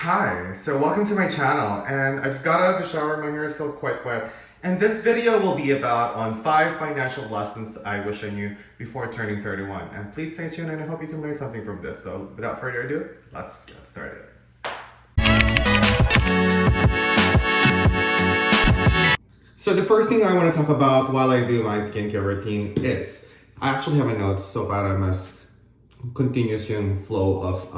Hi, so welcome to my channel, and I just got out of the shower. My hair is still quite wet, and this video will be about on 5 financial lessons I wish I knew before turning 31. And please stay tuned, and I hope you can learn something from this. So without further ado, let's get started. So the first thing I want to talk about while I do my skincare routine is, I actually have a note so para mas continuous yung flow of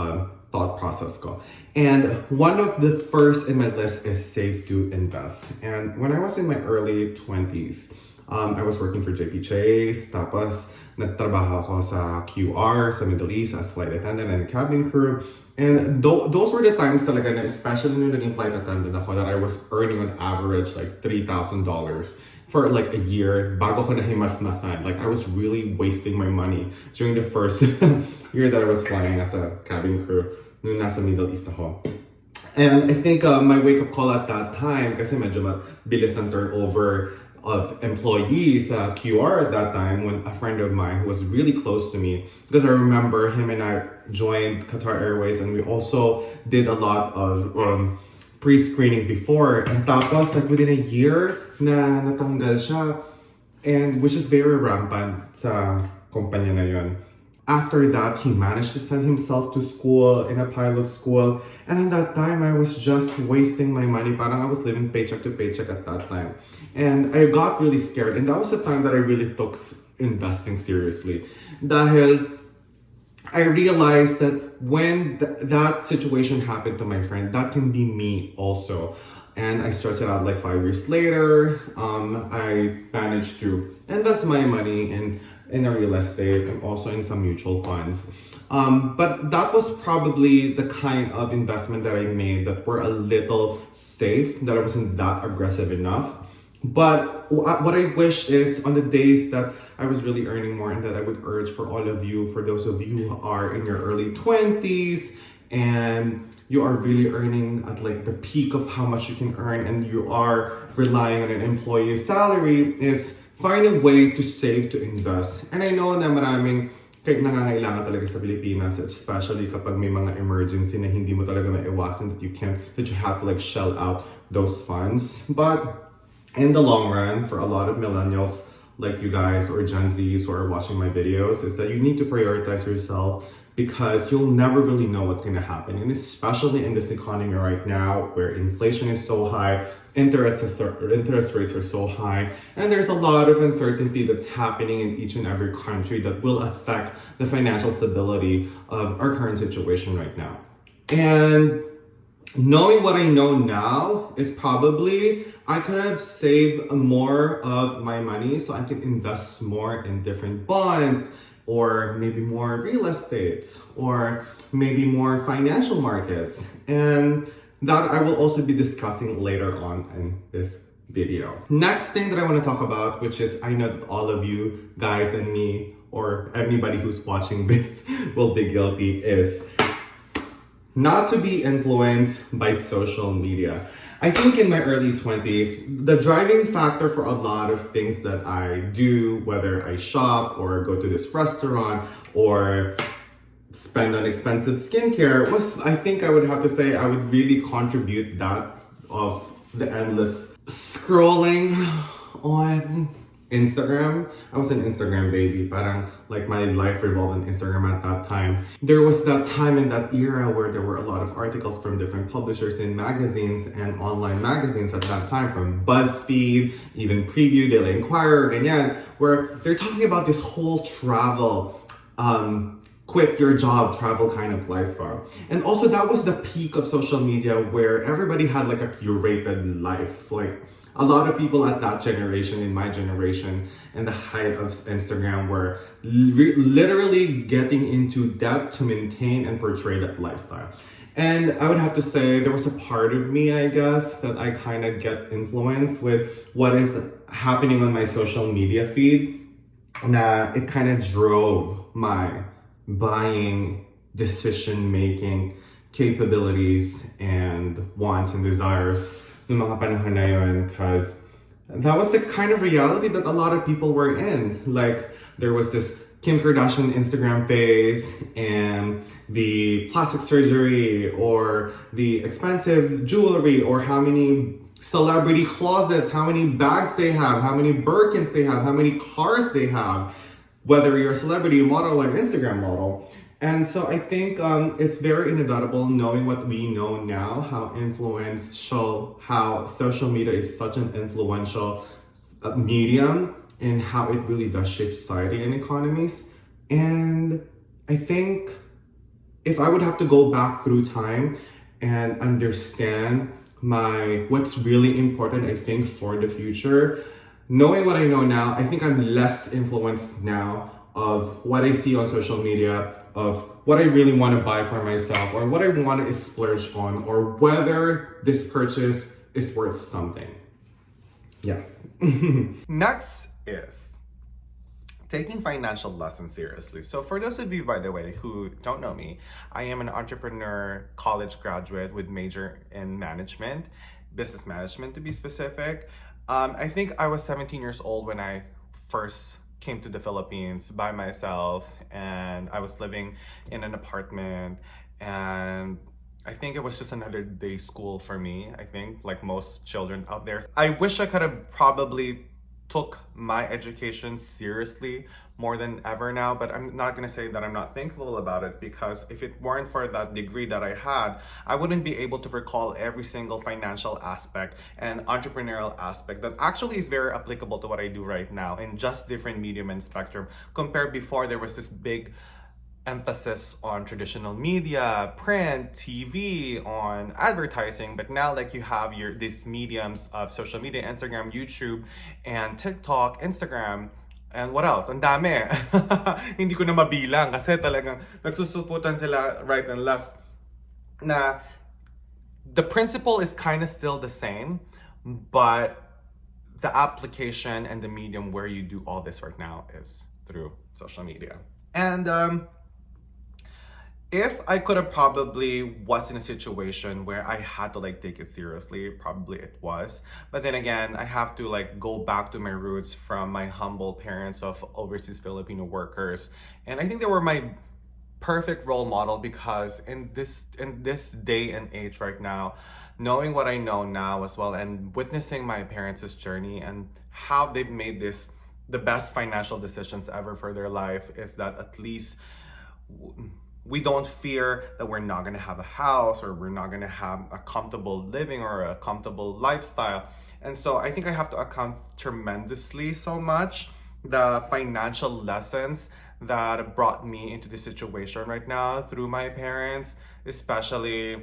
thought process ko. And one of the first in my list is save to invest. And when I was in my early 20s, I was working for JP Chase, tapos nagtrabaho ako sa QR, sa Middle East as flight attendant and cabin crew. And those were the times talaga na, especially nung naging flight attendant ako, that I was earning on average like $3,000 for like a year bago ko nahimasmasan. Like I was really wasting my money during the first year that I was flying as a cabin crew nung nasa Middle East ako. And I think my wake-up call at that time, kasi medyo mabilis ang turnover of employees QR at that time, when a friend of mine who was really close to me, because I remember him and I joined Qatar Airways, and we also did a lot of pre-screening before, and tapos like within a year na natanggal siya, and which is very rampant sa kumpanya na yun. After that, he managed to send himself to school, in a pilot school. And at that time, I was just wasting my money. Parang I was living paycheck to paycheck at that time. And I got really scared. And that was the time that I really took investing seriously. Dahil I realized that when that situation happened to my friend, that can be me also. And I started out like 5 years later. I managed to invest my money in a real estate and also in some mutual funds. But that was probably the kind of investment that I made that were a little safe, that I wasn't that aggressive enough. But what I wish is, on the days that I was really earning more, and that I would urge for all of you, for those of you who are in your early 20s and you are really earning at like the peak of how much you can earn, and you are relying on an employee's salary, is find a way to save, to invest. And I know na maraming kahit nangangailangan talaga sa Pilipinas, especially kapag may mga emergency na hindi mo talaga maiwasan, that you have to like shell out those funds. But in the long run, for a lot of millennials like you guys or Gen Zs who are watching my videos, is that you need to prioritize yourself, because you'll never really know what's going to happen. And especially in this economy right now, where inflation is so high, interest rates are so high, and there's a lot of uncertainty that's happening in each and every country that will affect the financial stability of our current situation right now. And knowing what I know now is probably I could have saved more of my money so I can invest more in different bonds, or maybe more real estate, or maybe more financial markets. And that I will also be discussing later on in this video. Next thing that I want to talk about, which is, I know that all of you guys and me, or anybody who's watching this will be guilty, is not to be influenced by social media. I think in my early 20s, the driving factor for a lot of things that I do, whether I shop or go to this restaurant or spend on expensive skincare, was, I think I would have to say, I would really contribute that of the endless scrolling on Instagram. I was an Instagram baby. Parang like my life revolved on Instagram at that time. There was that time in that era where there were a lot of articles from different publishers in magazines and online magazines at that time, from BuzzFeed, even Preview, Daily Inquirer, ganyan, where they're talking about this whole travel, quit your job travel kind of lifestyle. And also that was the peak of social media, where everybody had like a curated life. Like a lot of people at that generation, in my generation, and the height of Instagram, were literally getting into debt to maintain and portray that lifestyle. And I would have to say there was a part of me, I guess, that I kind of get influenced with what is happening on my social media feed. That it kind of drove my buying, decision-making capabilities and wants and desires ng mga panahon na yun, because that was the kind of reality that a lot of people were in. Like, there was this Kim Kardashian Instagram face and the plastic surgery or the expensive jewelry or how many celebrity closets, how many bags they have, how many Birkins they have, how many cars they have, whether you're a celebrity model or Instagram model. And so I think it's very inevitable knowing what we know now, how influential, how social media is such an influential medium and how it really does shape society and economies. And I think if I would have to go back through time and understand what's really important, I think, for the future, knowing what I know now, I think I'm less influenced now of what I see on social media, of what I really want to buy for myself, or what I want to splurge on, or whether this purchase is worth something. Yes. Next is taking financial lessons seriously. So for those of you, by the way, who don't know me, I am an entrepreneur college graduate with major in management, business management to be specific. I think I was 17 years old when I first came to the Philippines by myself, and I was living in an apartment, and I think it was just another day school for me, I think, like most children out there. I wish I could have probably took my education seriously more than ever now, but I'm not gonna say that I'm not thankful about it, because if it weren't for that degree that I had, I wouldn't be able to recall every single financial aspect and entrepreneurial aspect that actually is very applicable to what I do right now in just different medium and spectrum. Compared before, there was this big emphasis on traditional media, print, TV, on advertising, but now like you have these mediums of social media, Instagram, YouTube, and TikTok, Instagram, and what else? Ang dami. Hindi ko na mabilang kasi talagang nagsusuputan sila right and left. Na the principle is kind of still the same, but the application and the medium where you do all this right now is through social media. And if I could have probably was in a situation where I had to like take it seriously, probably it was. But then again, I have to like go back to my roots from my humble parents of overseas Filipino workers. And I think they were my perfect role model, because in this day and age right now, knowing what I know now as well and witnessing my parents' journey and how they've made this the best financial decisions ever for their life, is that at least we don't fear that we're not going to have a house or we're not going to have a comfortable living or a comfortable lifestyle. And so I think I have to account tremendously so much the financial lessons that brought me into this situation right now through my parents, especially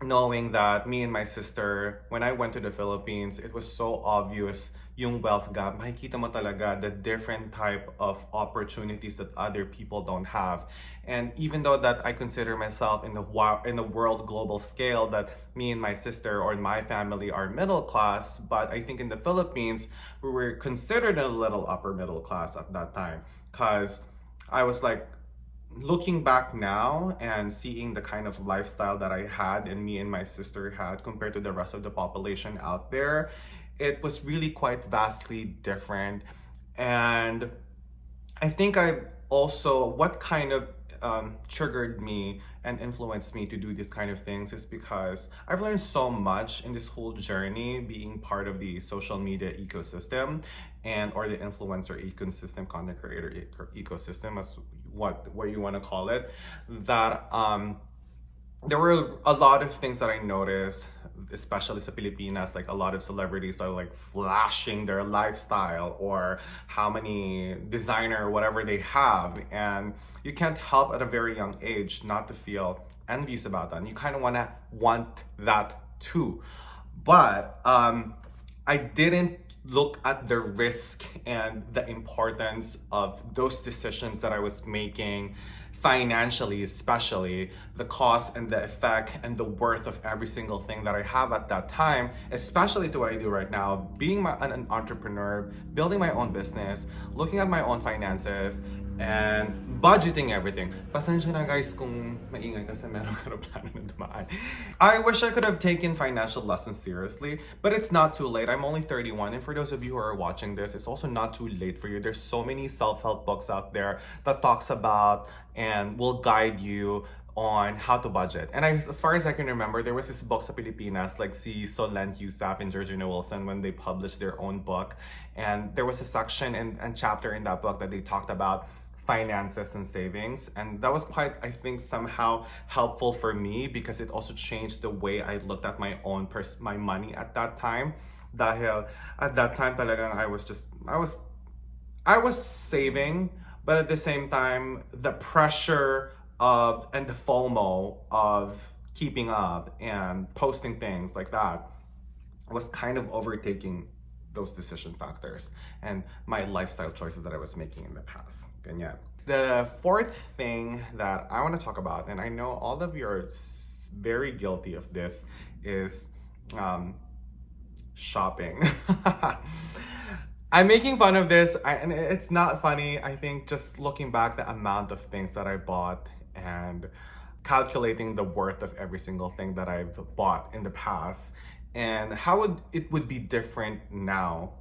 knowing that me and my sister, when I went to the Philippines, it was so obvious yung wealth gap. Makikita mo talaga the different type of opportunities that other people don't have. And even though that I consider myself in the world global scale that me and my sister or my family are middle class, but I think in the Philippines, we were considered a little upper middle class at that time. Because I was like, looking back now and seeing the kind of lifestyle that I had and me and my sister had compared to the rest of the population out there, it was really quite vastly different. And I think I've also, what kind of triggered me and influenced me to do these kind of things is because I've learned so much in this whole journey being part of the social media ecosystem or the influencer ecosystem, content creator ecosystem, as what you want to call it, that there were a lot of things that I noticed, especially sa Pilipinas, like a lot of celebrities are like flashing their lifestyle or how many designer, whatever they have. And you can't help at a very young age not to feel envious about that. And you kind of want that too. But I didn't look at the risk and the importance of those decisions that I was making financially, especially the cost and the effect and the worth of every single thing that I have at that time, especially to what I do right now, being an entrepreneur, building my own business, looking at my own finances, and budgeting everything. Pasensya na guys kung maingay kasi meron aeroplano na dumaan. I wish I could have taken financial lessons seriously, but it's not too late. I'm only 31, and for those of you who are watching this, it's also not too late for you. There's so many self-help books out there that talks about and will guide you on how to budget. And as far as I can remember, there was this book sa Pilipinas, like si Solent Yousaf and Georgina Wilson, when they published their own book. And there was a section and chapter in that book that they talked about finances and savings. And that was quite, I think, somehow helpful for me because it also changed the way I looked at my own my money at that time. Dahil at that time talagang I was saving, but at the same time, the pressure of and the FOMO of keeping up and posting things like that was kind of overtaking those decision factors and my lifestyle choices that I was making in the past. Ganyan. The fourth thing that I want to talk about, and I know all of you are very guilty of this, is shopping. I'm making fun of this, and it's not funny. I think just looking back, the amount of things that I bought and calculating the worth of every single thing that I've bought in the past and how it would be different now.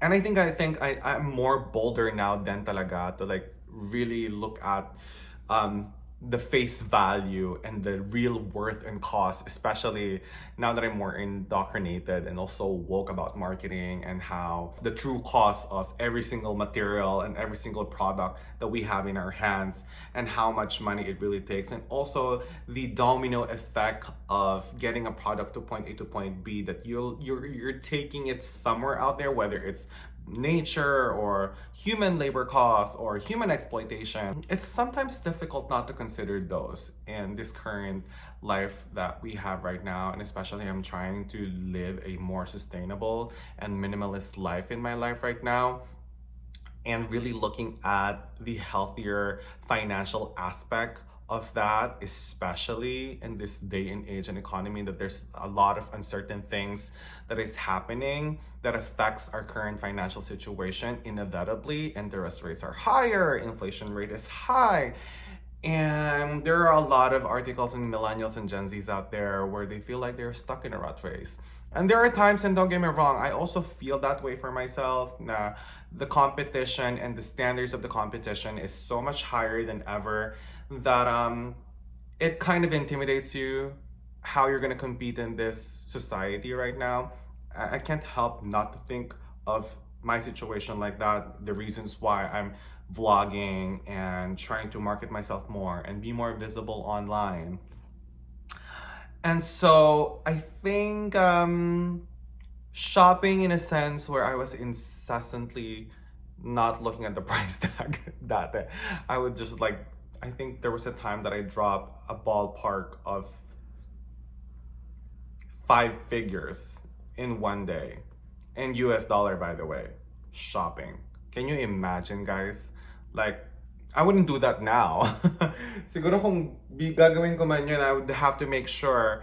And I think I'm more bolder now than talaga to like really look at the face value and the real worth and cost, especially now that I'm more indoctrinated and also woke about marketing and how the true cost of every single material and every single product that we have in our hands and how much money it really takes, and also the domino effect of getting a product to point A to point B, that you're taking it somewhere out there, whether it's nature or human labor costs or human exploitation. It's sometimes difficult not to consider those in this current life that we have right now, and especially I'm trying to live a more sustainable and minimalist life in my life right now, and really looking at the healthier financial aspect of that, especially in this day and age and economy, that there's a lot of uncertain things that is happening that affects our current financial situation inevitably. Interest rates are higher, inflation rate is high, and there are a lot of articles in millennials and Gen Zs out there where they feel like they're stuck in a rat race. And there are times, and don't get me wrong, I also feel that way for myself. The competition and the standards of the competition is so much higher than ever that it kind of intimidates you how you're gonna compete in this society right now. I can't help not to think of my situation like that, the reasons why I'm vlogging and trying to market myself more and be more visible online. And so I think shopping, in a sense, where I was incessantly not looking at the price tag, that I would just like, I think there was a time that I dropped a ballpark of 5 figures in one day, in US dollar, by the way, shopping. Can you imagine, guys? Like, I wouldn't do that now. Siguro kung gagawin ko man yun, I would have to make sure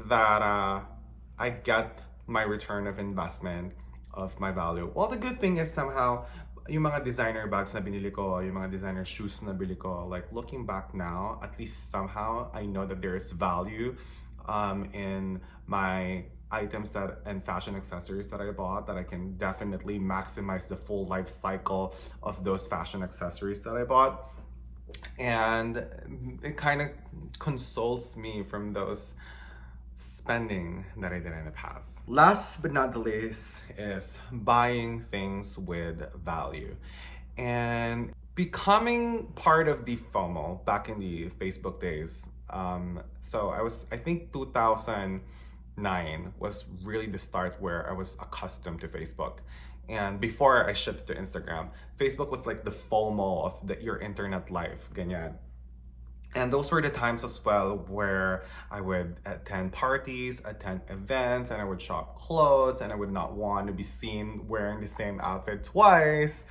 that I get my return of investment of my value. Well, the good thing is somehow, yung mga designer bags na binili ko, yung mga designer shoes na bili ko, like looking back now, at least somehow I know that there is value in my items and fashion accessories that I bought, that I can definitely maximize the full life cycle of those fashion accessories that I bought. And it kind of consoles me from those spending that I did in the past. Last but not the least is buying things with value and becoming part of the FOMO back in the Facebook days. So I think 2009 was really the start where I was accustomed to Facebook. And before I shifted to Instagram, Facebook was like the FOMO of your internet life, ganyan. And those were the times as well where I would attend parties, attend events, and I would shop clothes, and I would not want to be seen wearing the same outfit twice.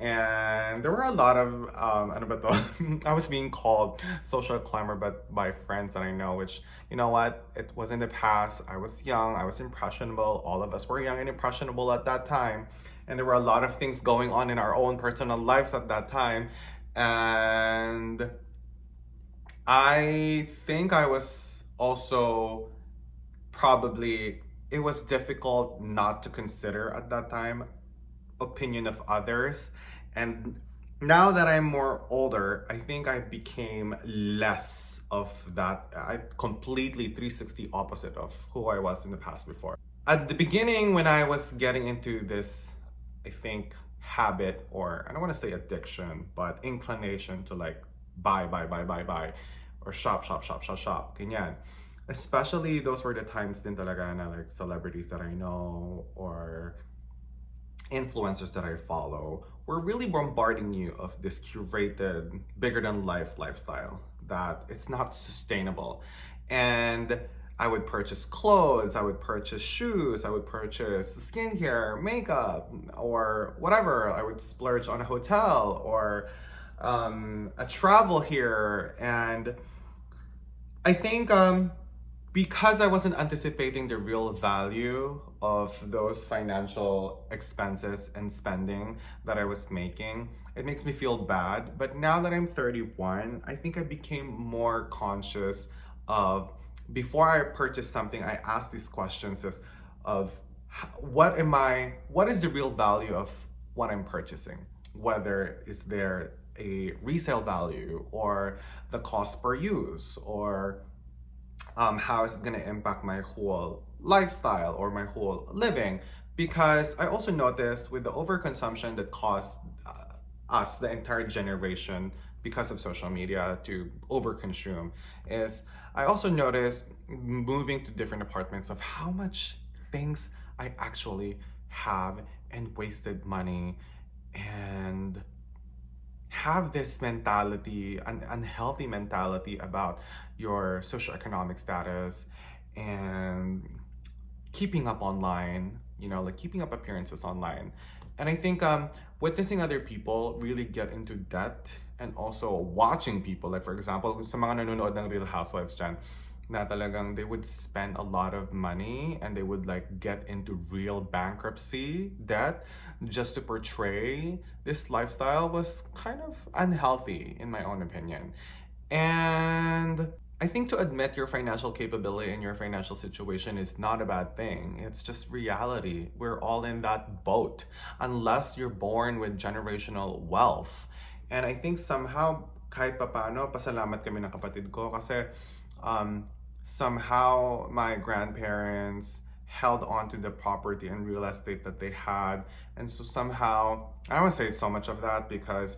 And there were a lot of ano ba to? I was being called social climber but by friends that I know, which, you know what, it was in the past. I was young, I was impressionable. All of us were young and impressionable at that time, and there were a lot of things going on in our own personal lives at that time. And I think I was also probably, it was difficult not to consider at that time opinion of others. And now that I'm more older, I think I became less of that. I completely 360 opposite of who I was in the past before. At the beginning, when I was getting into this, I think, habit, or I don't want to say addiction, but inclination to like buy, or shop, ganyan. Especially those were the times din talaga na like celebrities that I know or influencers that I follow were really bombarding you of this curated, bigger than life lifestyle that it's not sustainable. And I would purchase clothes, I would purchase shoes, I would purchase skincare, makeup, or whatever. I would splurge on a hotel or a travel here. And I think because I wasn't anticipating the real value of those financial expenses and spending that I was making, it makes me feel bad. But now that I'm 31, I think I became more conscious of, before I purchase something, I ask these questions of what is the real value of what I'm purchasing? Whether is there a resale value or the cost per use, or how is it going to impact my whole lifestyle or my whole living? Because I also noticed with the overconsumption that caused us, the entire generation, because of social media to overconsume, is I also noticed moving to different apartments of how much things I actually have and wasted money and have this mentality, an unhealthy mentality about your socioeconomic status and keeping up online, like keeping up appearances online. And I think witnessing other people really get into debt, and also watching people, like for example, sa mga nanonood ng Real Housewives dyan, na talagang they would spend a lot of money and they would like get into real bankruptcy debt just to portray this lifestyle, was kind of unhealthy in my own opinion. And I think to admit your financial capability and your financial situation is not a bad thing. It's just reality. We're all in that boat unless you're born with generational wealth. And I think somehow, kahit papano, pasalamat kami ng kapatid ko kasi somehow my grandparents held on to the property and real estate that they had. And so somehow, I don't want to say so much of that, because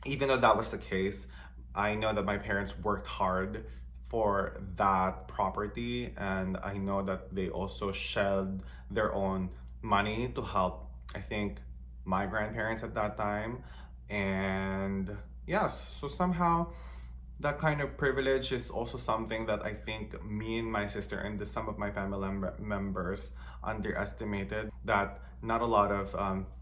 even though that was the case, I know that my parents worked hard for that property, and I know that they also shelled their own money to help, I think, my grandparents at that time. And yes, so somehow that kind of privilege is also something that I think me and my sister and some of my family members underestimated, that not a lot of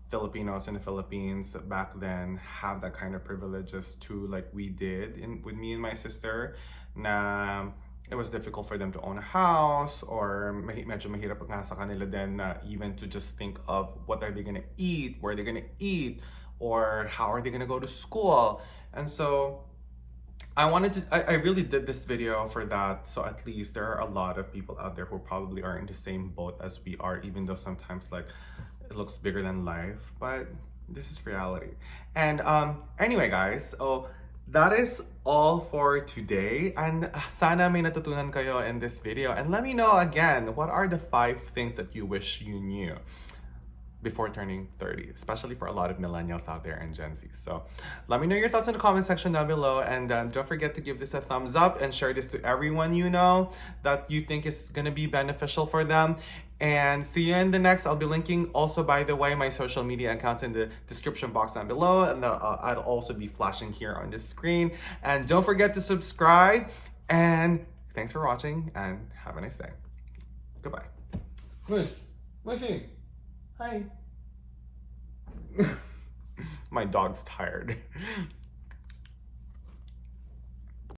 Filipinos in the Philippines back then have that kind of privileges too, like we did with me and my sister, na it was difficult for them to own a house, or medyo mahirap nga sa kanila din na even to just think of what are they gonna eat, where they're gonna eat, or how are they gonna go to school. And so I really did this video for that, so at least there are a lot of people out there who probably are in the same boat as we are, even though sometimes like it looks bigger than life, but this is reality. And anyway guys, so that is all for today, and sana may natutunan kayo in this video. And let me know again, what are the 5 things that you wish you knew before turning 30, especially for a lot of millennials out there and Gen Z. So let me know your thoughts in the comment section down below, and don't forget to give this a thumbs up and share this to everyone you know that you think is gonna be beneficial for them. And see you in the next. I'll be linking also, by the way, my social media accounts in the description box down below, and I'll also be flashing here on the screen. And don't forget to subscribe, and thanks for watching, and have a nice day. Goodbye. Hi. My dog's tired.